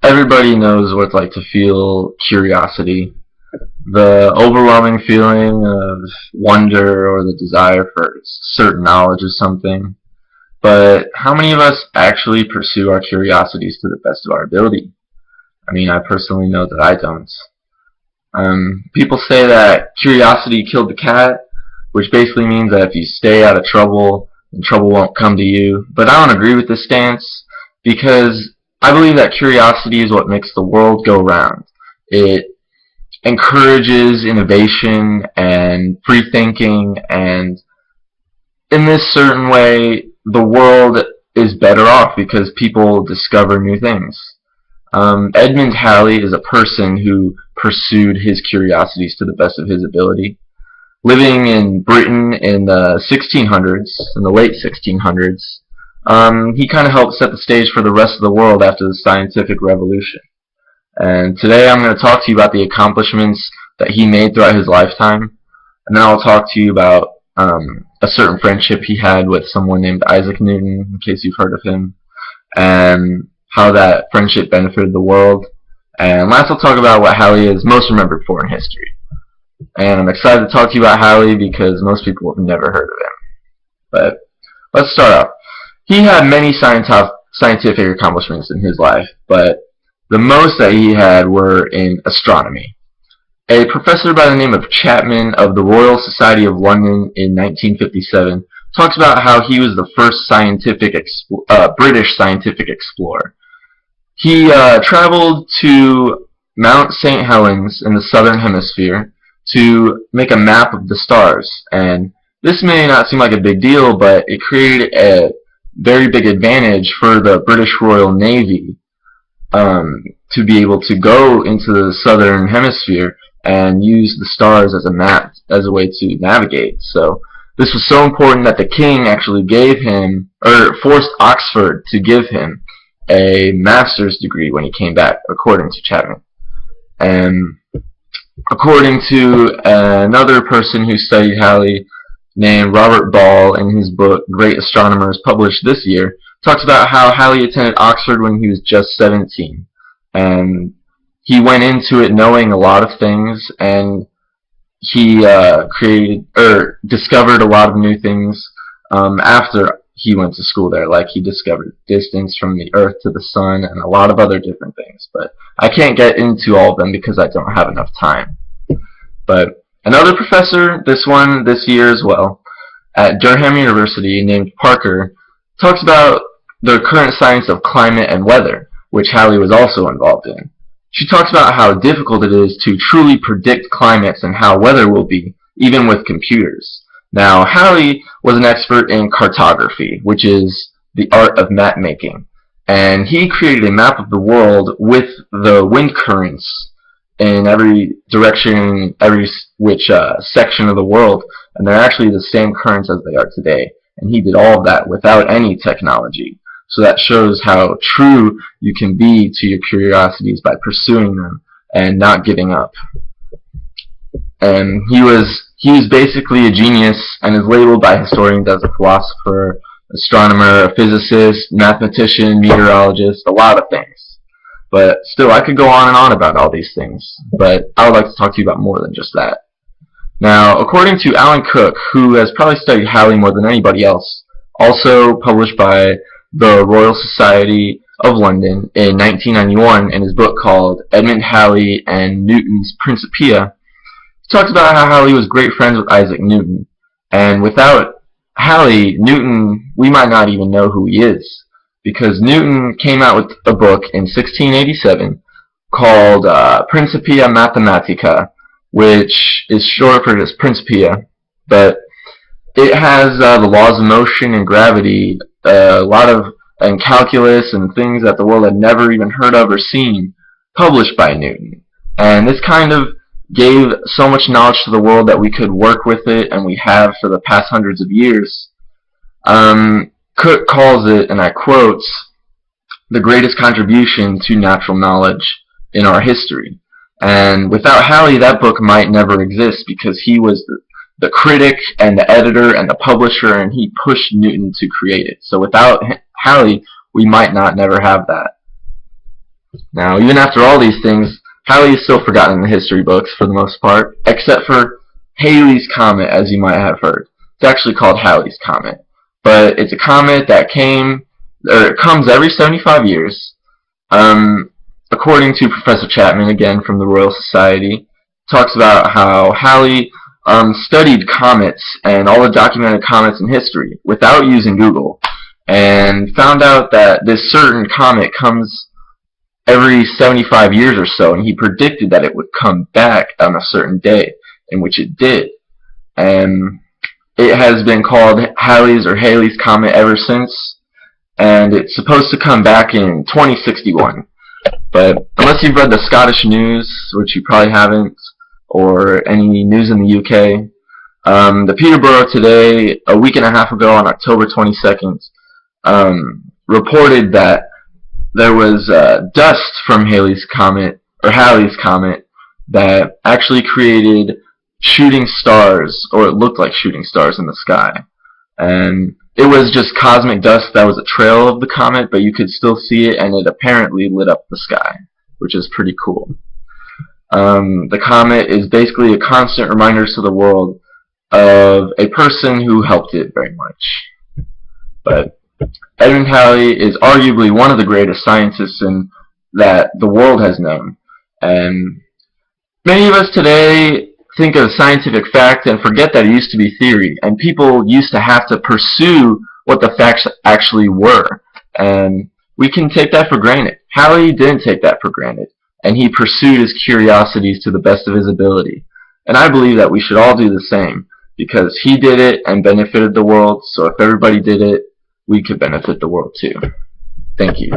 Everybody knows what it's like to feel curiosity, the overwhelming feeling of wonder or the desire for certain knowledge of something. But how many of us actually pursue our curiosities to the best of our ability? I mean, I personally know that I don't. People say that curiosity killed the cat, which basically means that if you stay out of trouble, then trouble won't come to you. But I don't agree with this stance because I believe that curiosity is what makes the world go round. It encourages innovation and free thinking, and in this certain way, the world is better off because people discover new things. Edmond Halley is a person who pursued his curiosities to the best of his ability. Living in Britain in the 1600s, in the late 1600s, he kind of helped set the stage for the rest of the world after the scientific revolution. And today I'm going to talk to you about the accomplishments that he made throughout his lifetime, and then I'll talk to you about a certain friendship he had with someone named Isaac Newton, in case you've heard of him, and how that friendship benefited the world. And last I'll talk about what Halley is most remembered for in history. And I'm excited to talk to you about Halley because most people have never heard of him. But let's start off. He had many scientific accomplishments in his life, but the most that he had were in astronomy. A professor by the name of Chapman of the Royal Society of London in 1957 talks about how he was the first British scientific explorer. He traveled to Mount St. Helens in the southern hemisphere to make a map of the stars, and this may not seem like a big deal, but it created a very big advantage for the British Royal Navy to be able to go into the southern hemisphere and use the stars as a map, as a way to navigate. So this was so important that the king actually gave him, or forced Oxford to give him, a master's degree when he came back, according to Chapman. And according to another person who studied Halley named Robert Ball, in his book Great Astronomers, published this year, talks about how Halley attended Oxford when he was just 17. And he went into it knowing a lot of things, and he discovered a lot of new things after he went to school there. Like, he discovered distance from the Earth to the Sun and a lot of other different things. But I can't get into all of them because I don't have enough time. But another professor, this year as well, at Durham University, named Parker, talks about the current science of climate and weather, which Halley was also involved in. She talks about how difficult it is to truly predict climates and how weather will be, even with computers. Now, Halley was an expert in cartography, which is the art of map making, and he created a map of the world with the wind currents in every direction, which section of the world, and they're actually the same currents as they are today. And he did all of that without any technology. So that shows how true you can be to your curiosities by pursuing them and not giving up. And he was basically a genius and is labeled by historians as a philosopher, astronomer, a physicist, mathematician, meteorologist, a lot of things. But still, I could go on and on about all these things, but I would like to talk to you about more than just that. Now, according to Alan Cook, who has probably studied Halley more than anybody else, also published by the Royal Society of London in 1991 in his book called Edmond Halley and Newton's Principia, he talks about how Halley was great friends with Isaac Newton, and without Halley, Newton, we might not even know who he is, because Newton came out with a book in 1687 called Principia Mathematica, which is short for just Principia, but it has the laws of motion and gravity, a lot of calculus and things that the world had never even heard of or seen, published by Newton. And this kind of gave so much knowledge to the world that we could work with it, and we have for the past hundreds of years. Cook calls it, and I quote, the greatest contribution to natural knowledge in our history. And without Halley, that book might never exist, because he was the critic and the editor and the publisher, and he pushed Newton to create it. So without Halley, we might not never have that. Now, even after all these things, Halley is still forgotten in the history books for the most part, except for Halley's Comet, as you might have heard. It's actually called Halley's Comet. But it's a comet that it comes every 75 years. According to Professor Chapman, again from the Royal Society, talks about how Halley studied comets and all the documented comets in history without using Google, and found out that this certain comet comes every 75 years or so, and he predicted that it would come back on a certain day, in which it did. And it has been called Halley's or Halley's Comet ever since, and it's supposed to come back in 2061. But unless you've read the Scottish news, which you probably haven't, or any news in the UK, the Peterborough Today, a week and a half ago on October 22nd, reported that there was dust from Halley's Comet, or Halley's Comet, that actually created shooting stars, or it looked like shooting stars in the sky. And it was just cosmic dust that was a trail of the comet, but you could still see it, and it apparently lit up the sky, which is pretty cool. The comet is basically a constant reminder to the world of a person who helped it very much. But Edmond Halley is arguably one of the greatest scientists that the world has known. And many of us today think of scientific fact and forget that it used to be theory, and people used to have to pursue what the facts actually were, and we can take that for granted. Halley didn't take that for granted, and he pursued his curiosities to the best of his ability, and I believe that we should all do the same, because he did it and benefited the world, so if everybody did it, we could benefit the world too. Thank you.